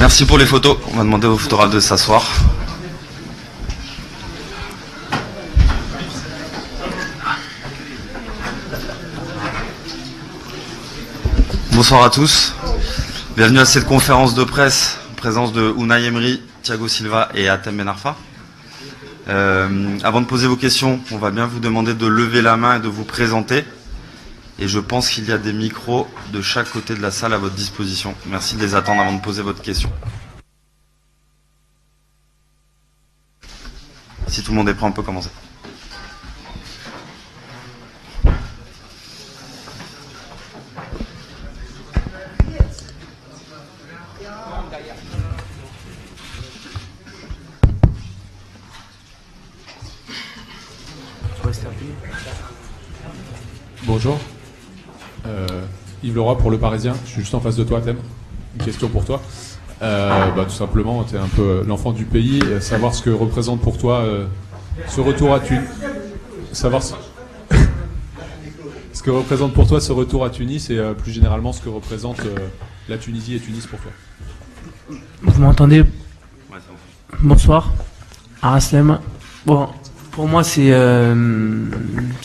Merci pour les photos. On va demander aux photographes de s'asseoir. Bonsoir à tous. Bienvenue à cette conférence de presse en présence de Unai Emery, Thiago Silva et Hatem Ben Arfa. Avant de poser vos questions, on va bien vous demander de lever la main et de vous présenter. Et je pense qu'il y a des micros de chaque côté de la salle à votre disposition. Merci de les attendre avant de poser votre question. Si tout le monde est prêt, on peut commencer. Bonjour. Yves Leroy pour Le Parisien. Je suis juste en face de toi, Hatem. Une question pour toi. Tout simplement, tu es un peu l'enfant du pays. Savoir ce que représente pour toi ce retour à Tunis. Savoir ce que représente pour toi ce retour à Tunis et plus généralement ce que représente la Tunisie et Tunis pour toi. Vous m'entendez? Bonsoir. Araslem. Bon, pour moi, c'est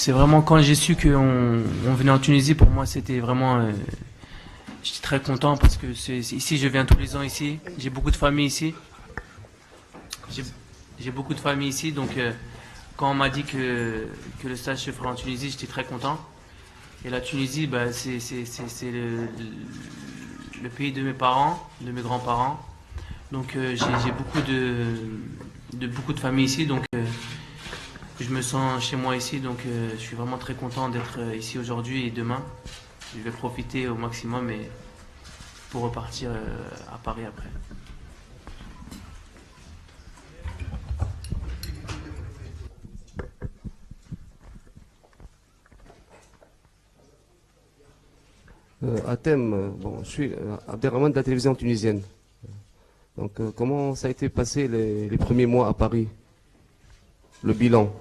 vraiment quand j'ai su qu'on venait en Tunisie, pour moi, c'était vraiment... j'étais très content parce que ici, je viens tous les ans ici. J'ai beaucoup de famille ici. J'ai beaucoup de famille ici, donc quand on m'a dit que le stage se ferait en Tunisie, j'étais très content. Et la Tunisie, c'est le pays de mes parents, de mes grands-parents. Donc j'ai beaucoup de famille ici, donc je me sens chez moi ici, donc je suis vraiment très content d'être ici aujourd'hui et demain. Je vais profiter au maximum et pour repartir à Paris après. Hatem, je suis Abderrahmane de la télévision tunisienne. Donc, comment ça a été passé les premiers mois à Paris? Le bilan?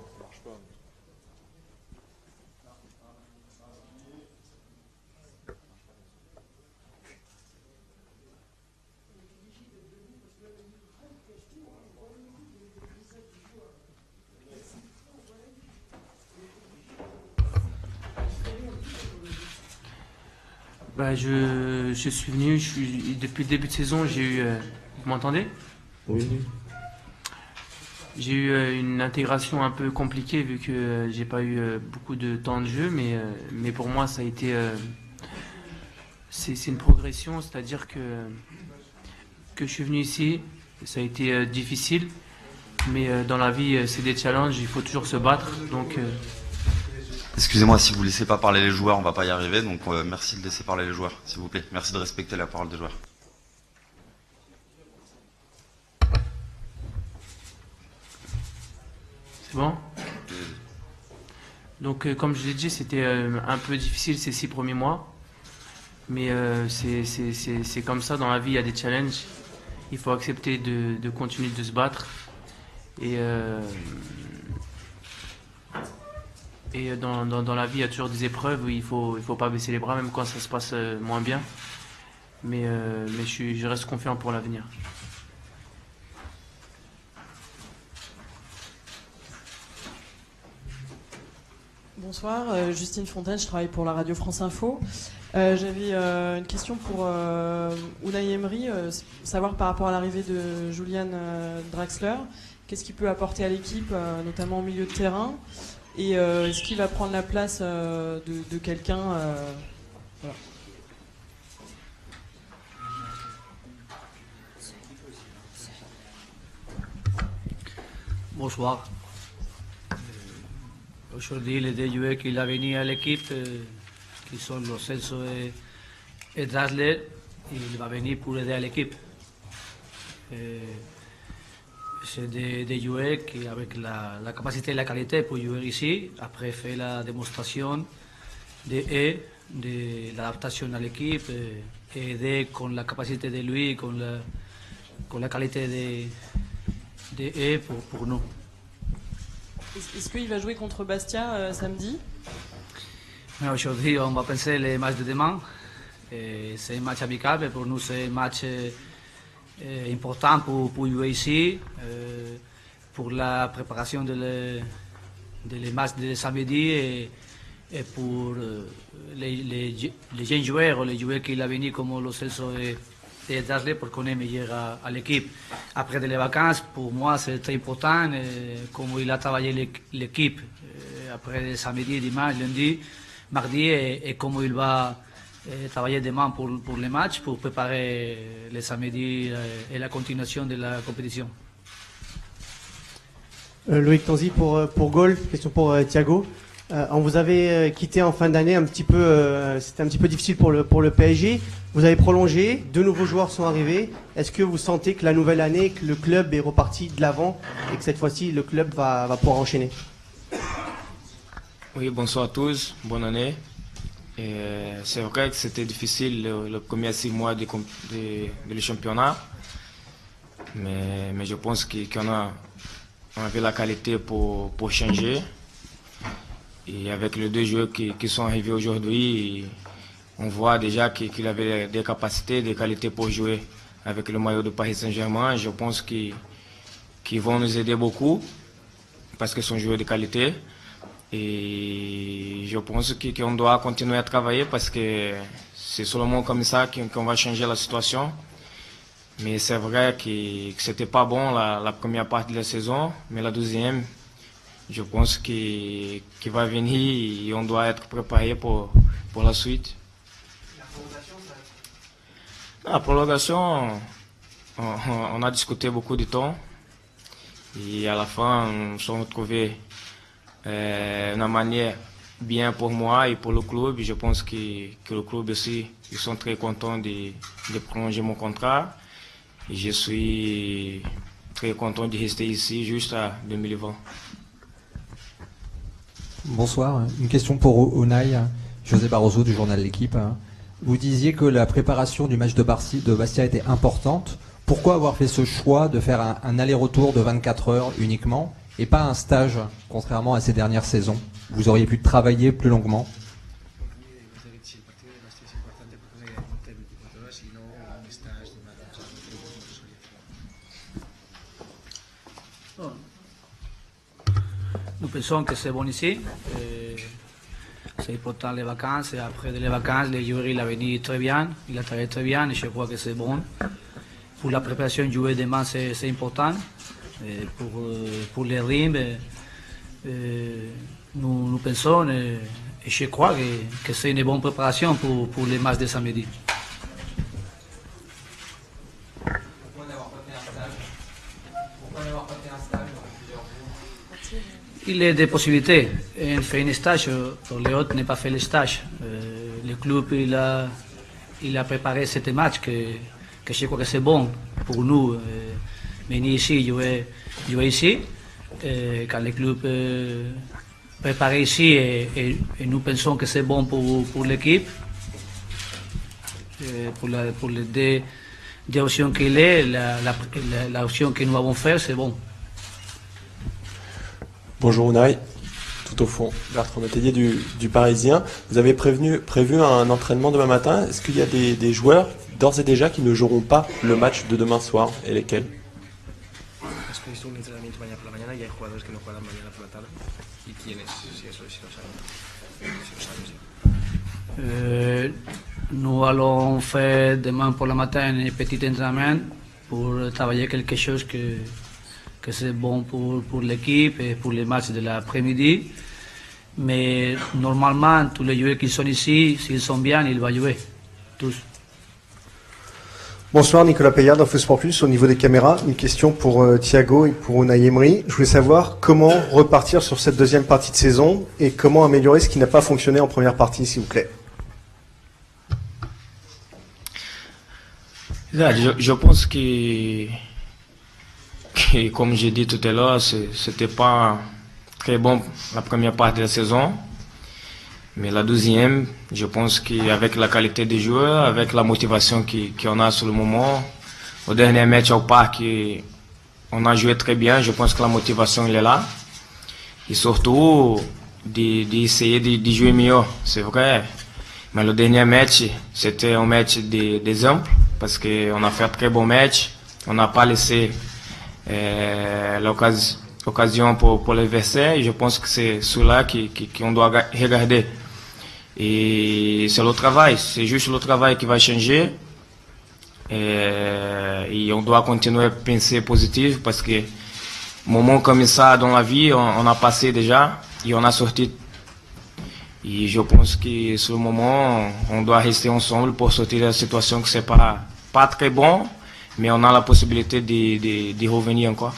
Je suis venu, depuis le début de saison, j'ai eu... vous m'entendez? Oui. J'ai eu une intégration un peu compliquée vu que j'ai pas eu beaucoup de temps de jeu, mais pour moi ça a été... c'est une progression, c'est-à-dire que je suis venu ici, ça a été difficile, mais dans la vie c'est des challenges, il faut toujours se battre, donc... Excusez-moi, si vous ne laissez pas parler les joueurs, on ne va pas y arriver. Donc merci de laisser parler les joueurs, s'il vous plaît. Merci de respecter la parole des joueurs. C'est bon? Donc comme je l'ai dit, c'était un peu difficile ces 6 premiers mois. Mais c'est comme ça, dans la vie, il y a des challenges. Il faut accepter de continuer de se battre. Et dans la vie, il y a toujours des épreuves où il faut pas baisser les bras, même quand ça se passe moins bien. Mais je reste confiant pour l'avenir. Bonsoir, Justine Fontaine, je travaille pour la radio France Info. J'avais une question pour Unai Emery, savoir par rapport à l'arrivée de Julian Draxler, qu'est-ce qu'il peut apporter à l'équipe, notamment au milieu de terrain? Et est-ce qu'il va prendre la place de quelqu'un voilà. Bonsoir. Aujourd'hui, les deux joueurs qui ont venu à l'équipe, qui sont Lo Celso et Draxler, il va venir pour aider à l'équipe. C'est des joueurs qui, avec la capacité et la qualité pour jouer ici, après faire la démonstration de l'adaptation à l'équipe et aider con la capacité de lui, con la qualité de pour nous. Est-ce qu'il va jouer contre Bastia samedi? Aujourd'hui, on va penser les matchs de demain. C'est un match amical, mais pour nous, c'est un match important pour jouer ici, pour la préparation des matchs de samedi et pour les jeunes joueurs, les joueurs qui vont venir comme Lo Celso et Draxler pour qu'on est meilleur à l'équipe. Après les vacances, pour moi c'est très important, comment il a travaillé l'équipe après le samedi, dimanche, lundi, mardi et comment il va travailler demain pour les matchs, pour préparer les samedis et la continuation de la compétition. Loïc Tanzi pour Gaulle, question pour Thiago. On vous avait quitté en fin d'année c'était un petit peu difficile pour le PSG. Vous avez prolongé, 2 nouveaux joueurs sont arrivés. Est-ce que vous sentez que la nouvelle année, que le club est reparti de l'avant et que cette fois-ci le club va pouvoir enchaîner? Oui, bonsoir à tous, bonne année. C'est vrai que c'était difficile le premier 6 mois de le championnat, mais je pense qu'on avait la qualité pour changer. Et avec les 2 joueurs qui sont arrivés aujourd'hui, on voit déjà qu'il avait des capacités, des qualités pour jouer avec le maillot de Paris Saint-Germain. Je pense qu'ils vont nous aider beaucoup parce qu'ils sont joueurs de qualité. Et je pense qu'on doit continuer à travailler parce que c'est seulement comme ça qu'on va changer la situation. Mais c'est vrai que c'était pas bon la première partie de la saison, mais la deuxième, je pense qu'il va venir et on doit être préparé pour la suite. La prolongation, on a discuté beaucoup de temps et à la fin, on s'est retrouvé une manière bien pour moi et pour le club. Je pense que le club aussi, ils sont très contents de prolonger mon contrat. Et je suis très content de rester ici jusqu'à 2020. Bonsoir, une question pour Unai, José Barroso du journal L'Équipe. Vous disiez que la préparation du match de Bastia était importante. Pourquoi avoir fait ce choix de faire un aller-retour de 24 heures uniquement et pas un stage, contrairement à ces dernières saisons? Vous auriez pu travailler plus longuement. Nous pensons que c'est bon ici. C'est important les vacances. Et après les vacances, les joueurs il a venu très bien. Il a travaillé très bien et je crois que c'est bon. Pour la préparation jouer demain, c'est important. Et pour les rimes, nous pensons et je crois que c'est une bonne préparation pour les matchs de samedi. Il y a des possibilités. On fait un stage, les autres n'ont pas fait le stage. Le club il a préparé ce match que je crois que c'est bon pour nous. Venir ici, jouer ici. Quand le club prépare ici et nous pensons que c'est bon pour l'équipe. Pour les deux options qu'il est, la option que nous avons fait, c'est bon. Bonjour Unai, tout au fond, Bertrand Métayer du Parisien. Vous avez prévu un entraînement demain matin. Est-ce qu'il y a des joueurs d'ores et déjà qui ne joueront pas le match de demain soir et lesquels? Nous allons faire demain pour le matin un petit entraînement pour travailler quelque chose que c'est bon pour l'équipe et pour les matchs de l'après-midi. Mais normalement, tous les joueurs qui sont ici, s'ils sont bien, ils vont jouer. Tous. Bonsoir, Nicolas Payard d'Info Sport Plus. Au niveau des caméras, une question pour Thiago et pour Unai Emery. Je voulais savoir comment repartir sur cette deuxième partie de saison et comment améliorer ce qui n'a pas fonctionné en première partie, s'il vous plaît. Je pense que comme j'ai dit tout à l'heure, c'était pas très bon la première partie de la saison. Mais la deuxième, je pense qu'avec la qualité des joueurs, avec la motivation qu'on a sur le moment, au dernier match au parc, on a joué très bien. Je pense que la motivation elle est là. Et surtout, d'essayer de jouer mieux, c'est vrai. Mais le dernier match, c'était un match d'exemple, parce qu'on a fait un très bon match. on n'a pas laissé l'occasion pour l'adversaire. Je pense que c'est cela qu'on doit regarder. Et c'est le travail, c'est juste le travail qui va changer. Et on doit continuer à penser positif parce que moments comme ça dans la vie, on a passé déjà et on a sorti. Et je pense que ce moment, on doit rester ensemble pour sortir de la situation que c'est pas très bon, mais on a la possibilité de revenir encore.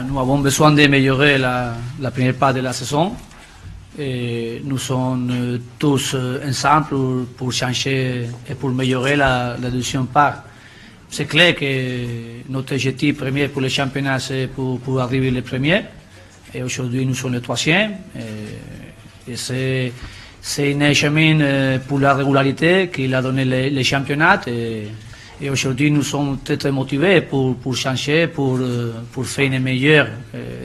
Nous avons besoin d'améliorer la première part de la saison. Et nous sommes tous ensemble pour changer et pour améliorer la deuxième part. C'est clair que notre objectif premier pour le championnat, c'est pour arriver le premier. Et aujourd'hui, nous sommes le troisième. Et c'est un chemin pour la régularité qu'il a donné le championnat. Et aujourd'hui, nous sommes très, très motivés pour changer, pour faire une meilleure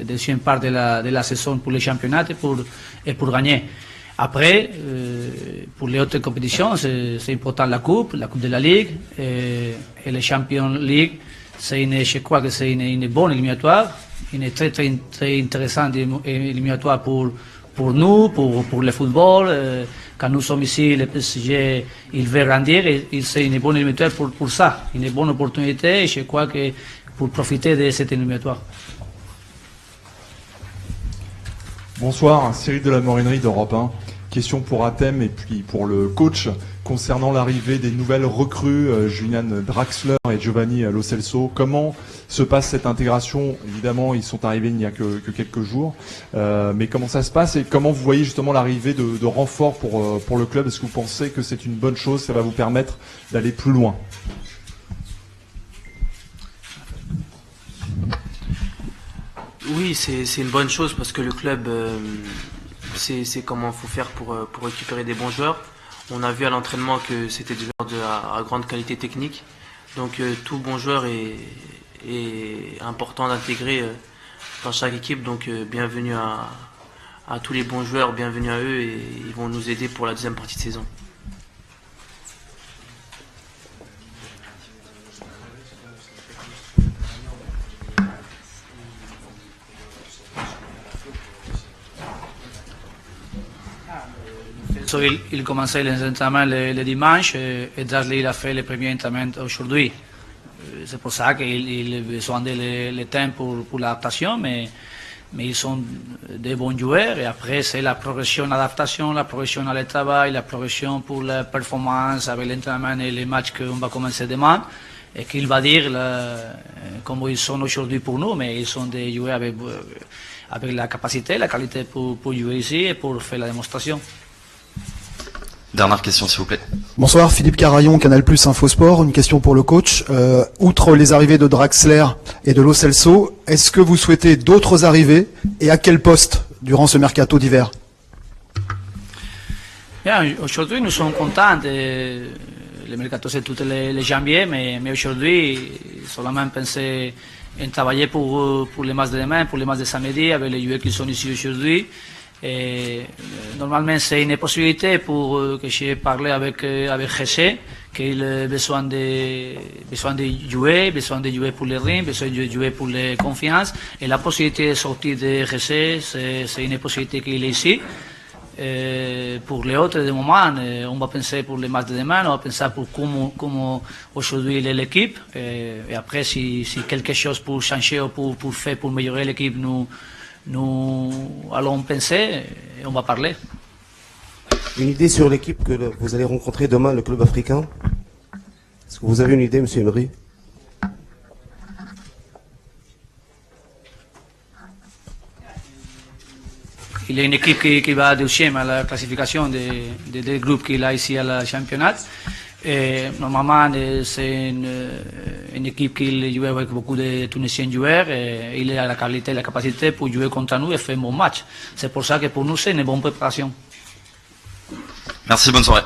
deuxième part de la saison pour le championnat et pour gagner. Après, pour les autres compétitions, c'est important la Coupe de la Ligue et la Champions League. Je crois que c'est une bonne éliminatoire, une très, très, très intéressante éliminatoire pour nous, pour le football. Quand nous sommes ici, le PSG, il veut grandir et c'est une bonne éliminatoire pour ça, une bonne opportunité. Et je crois que pour profiter de cette éliminatoire. Bonsoir, Cyril de la Morinerie d'Europe 1. Question pour Atem et puis pour le coach concernant l'arrivée des nouvelles recrues, Julian Draxler et Giovanni Lo Celso. Comment se passe cette intégration? Évidemment, ils sont arrivés il n'y a que quelques jours, mais comment ça se passe et comment vous voyez justement l'arrivée de renforts pour le club? Est-ce que vous pensez que c'est une bonne chose, ça va vous permettre d'aller plus loin? Oui, c'est une bonne chose parce que le club, c'est comment il faut faire pour récupérer des bons joueurs. On a vu à l'entraînement que c'était des joueurs à grande qualité technique. Donc tout bon joueur est important d'intégrer dans chaque équipe. Donc bienvenue à tous les bons joueurs, bienvenue à eux et ils vont nous aider pour la deuxième partie de saison. Il commençait les entraînements le dimanche et Draxler a fait les premiers entraînements aujourd'hui. C'est pour ça qu'il a besoin de temps pour l'adaptation, mais ils sont des bons joueurs et après c'est la progression, l'adaptation, la progression dans le travail, la progression pour la performance avec l'entraînement et les matchs qu'on va commencer demain et qu'il va dire comme ils sont aujourd'hui pour nous, mais ils sont des joueurs avec la capacité, la qualité pour jouer ici et pour faire la démonstration. Dernière question, s'il vous plaît. Bonsoir, Philippe Carayon, Canal Plus Infosport. Une question pour le coach. Outre les arrivées de Draxler et de Lo Celso, est-ce que vous souhaitez d'autres arrivées et à quel poste durant ce mercato d'hiver? Aujourd'hui, nous sommes contents. Le mercato, c'est tout les janvier, mais aujourd'hui, seulement penser en travailler pour les matchs de demain, pour les matchs de samedi, avec les joueurs qui sont ici aujourd'hui. Et normalement, c'est une possibilité pour que j'ai parlé avec Jesse, qu'il a besoin de jouer pour les rings, besoin de jouer pour les confiances. Et la possibilité de sortir de Jesse, c'est une possibilité qu'il est ici. Pour les autres, de moment, on va penser pour les matchs de demain, on va penser pour comment aujourd'hui est l'équipe. Et après, si quelque chose pour changer ou pour faire, pour améliorer l'équipe, nous allons penser et on va parler. Une idée sur l'équipe que vous allez rencontrer demain, le club africain? Est-ce que vous avez une idée, M. Emery? Il y a une équipe qui va deuxième à la classification des deux groupes qu'il a ici à la championnat. Et normalement, c'est une équipe qui joue avec beaucoup de Tunisiens joueurs et il a la qualité et la capacité pour jouer contre nous et faire un bon match. C'est pour ça que pour nous, c'est une bonne préparation. Merci, bonne soirée.